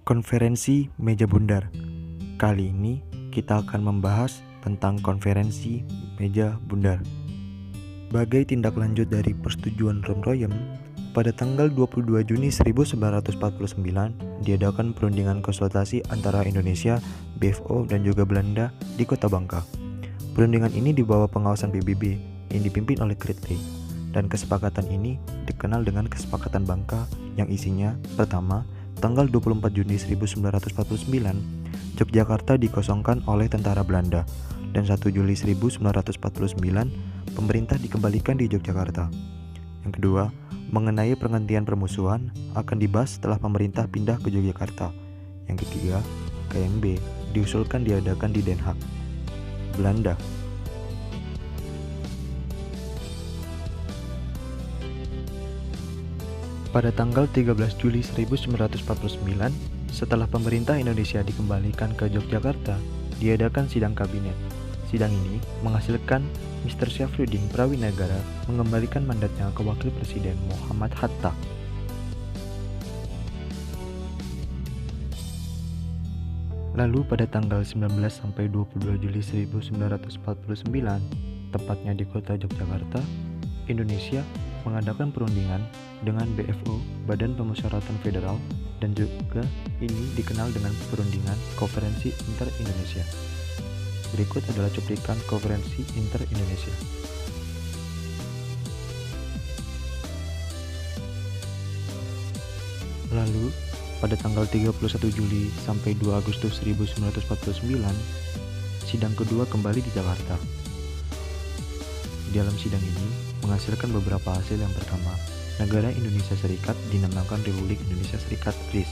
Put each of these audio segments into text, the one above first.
Konferensi Meja Bundar. Kali ini kita akan membahas tentang konferensi Meja Bundar. Sebagai tindak lanjut dari persetujuan Rom-Royem, pada tanggal 22 Juni 1949 diadakan perundingan konsultasi antara Indonesia, BFO, dan juga Belanda di Kota Bangka. Perundingan ini di bawah pengawasan PBB yang dipimpin oleh Kritli, dan kesepakatan ini dikenal dengan Kesepakatan Bangka yang isinya: pertama, tanggal 24 Juni 1949, Yogyakarta dikosongkan oleh tentara Belanda, dan 1 Juli 1949, pemerintah dikembalikan di Yogyakarta. Yang kedua, mengenai pergantian permusuhan akan dibahas setelah pemerintah pindah ke Yogyakarta. Yang ketiga, KMB diusulkan diadakan di Den Haag, Belanda. Pada tanggal 13 Juli 1949, setelah pemerintah Indonesia dikembalikan ke Yogyakarta, diadakan sidang kabinet. Sidang ini menghasilkan Mr. Syafruddin Prawinegara mengembalikan mandatnya ke Wakil Presiden Muhammad Hatta. Lalu pada tanggal 19 sampai 22 Juli 1949, tepatnya di kota Yogyakarta, Indonesia mengadakan perundingan dengan BFO, Badan Pemusyawaratan Federal, dan juga ini dikenal dengan perundingan Konferensi Inter-Indonesia. Berikut adalah cuplikan Konferensi Inter-Indonesia. Lalu, pada tanggal 31 Juli sampai 2 Agustus 1949, sidang kedua kembali di Jakarta. Dalam sidang ini menghasilkan beberapa hasil. Yang pertama, negara Indonesia Serikat dinamakan Republik Indonesia Serikat RIS.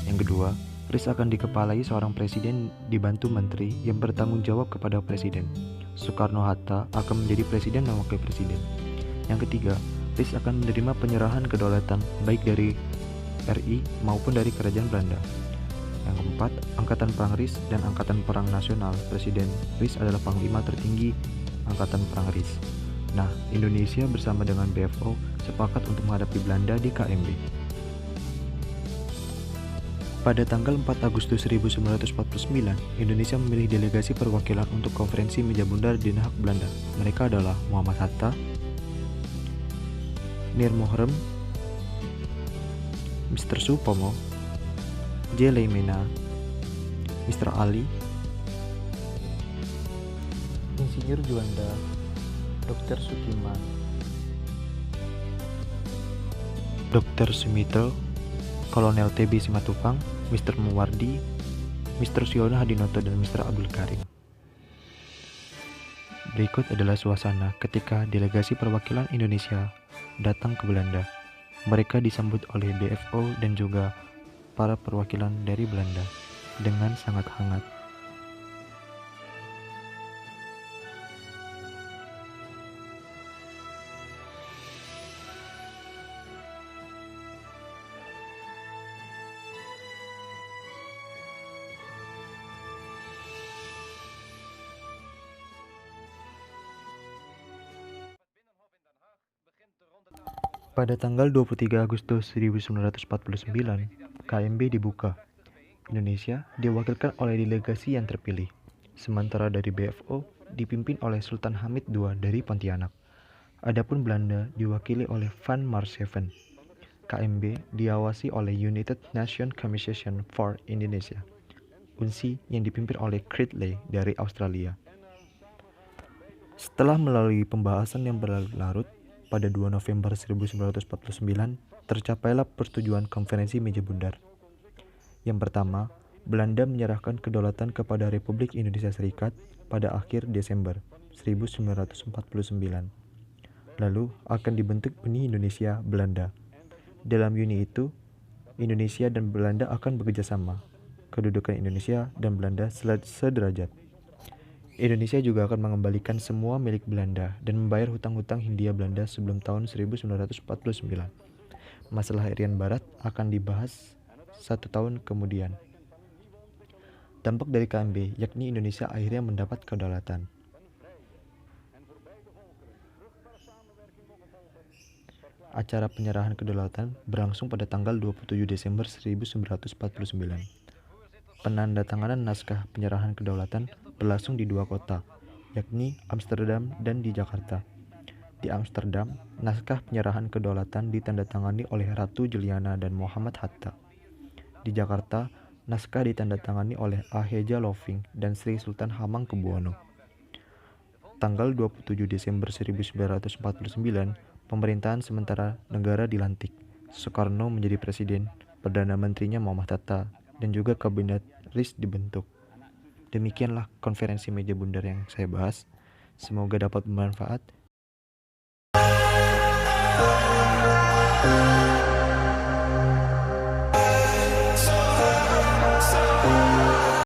Yang kedua, RIS akan dikepalai seorang presiden dibantu menteri yang bertanggung jawab kepada presiden. Soekarno-Hatta akan menjadi presiden dan wakil presiden. Yang ketiga, RIS akan menerima penyerahan kedaulatan baik dari RI maupun dari kerajaan Belanda. Yang keempat, Angkatan Perang RIS dan Angkatan Perang Nasional. Presiden RIS adalah panglima tertinggi Angkatan Perang RIS. Nah, Indonesia bersama dengan BFO sepakat untuk menghadapi Belanda di KMB. Pada tanggal 4 Agustus 1949, Indonesia memilih delegasi perwakilan untuk konferensi Meja Bundar di Den Haag, Belanda. Mereka adalah Muhammad Hatta, Nirmohrem, Mr. Supomo, J. Leimena, Mr. Ali, Insinyur Juanda, Dr. Sukiman, Dr. Sumitro, Kolonel TB Simatupang, Mr. Muwardi, Mr. Siono Hadinoto, dan Mr. Abdul Karim. Berikut adalah suasana ketika delegasi perwakilan Indonesia datang ke Belanda. Mereka disambut oleh BFO dan juga para perwakilan dari Belanda dengan sangat hangat. Pada tanggal 23 Agustus 1949, KMB dibuka. Indonesia diwakilkan oleh delegasi yang terpilih, sementara dari BFO dipimpin oleh Sultan Hamid II dari Pontianak. Adapun Belanda diwakili oleh Van Maarseveen. KMB diawasi oleh United Nations Commission for Indonesia, UNSI, yang dipimpin oleh Kritli dari Australia. Setelah melalui pembahasan yang berlarut-larut, pada 2 November 1949, tercapailah persetujuan konferensi Meja Bundar. Yang pertama, Belanda menyerahkan kedaulatan kepada Republik Indonesia Serikat pada akhir Desember 1949. Lalu akan dibentuk Uni Indonesia Belanda. Dalam uni itu, Indonesia dan Belanda akan bekerjasama. Kedudukan Indonesia dan Belanda sederajat. Indonesia juga akan mengembalikan semua milik Belanda dan membayar hutang-hutang Hindia Belanda sebelum tahun 1949. Masalah Irian Barat akan dibahas 1 tahun kemudian. Dampak dari KMB, yakni Indonesia akhirnya mendapat kedaulatan. Acara penyerahan kedaulatan berlangsung pada tanggal 27 Desember 1949. Penandatanganan naskah penyerahan kedaulatan berlangsung di dua kota, yakni Amsterdam dan di Jakarta. Di Amsterdam, naskah penyerahan kedaulatan ditandatangani oleh Ratu Juliana dan Muhammad Hatta. Di Jakarta, naskah ditandatangani oleh Aheja Loving dan Sri Sultan Hamengkubuwono. Tanggal 27 Desember 1949, pemerintahan sementara negara dilantik. Soekarno menjadi presiden, Perdana Menterinya Muhammad Hatta, dan juga kabinet RIS dibentuk. Demikianlah konferensi meja bundar yang saya bahas. Semoga dapat bermanfaat.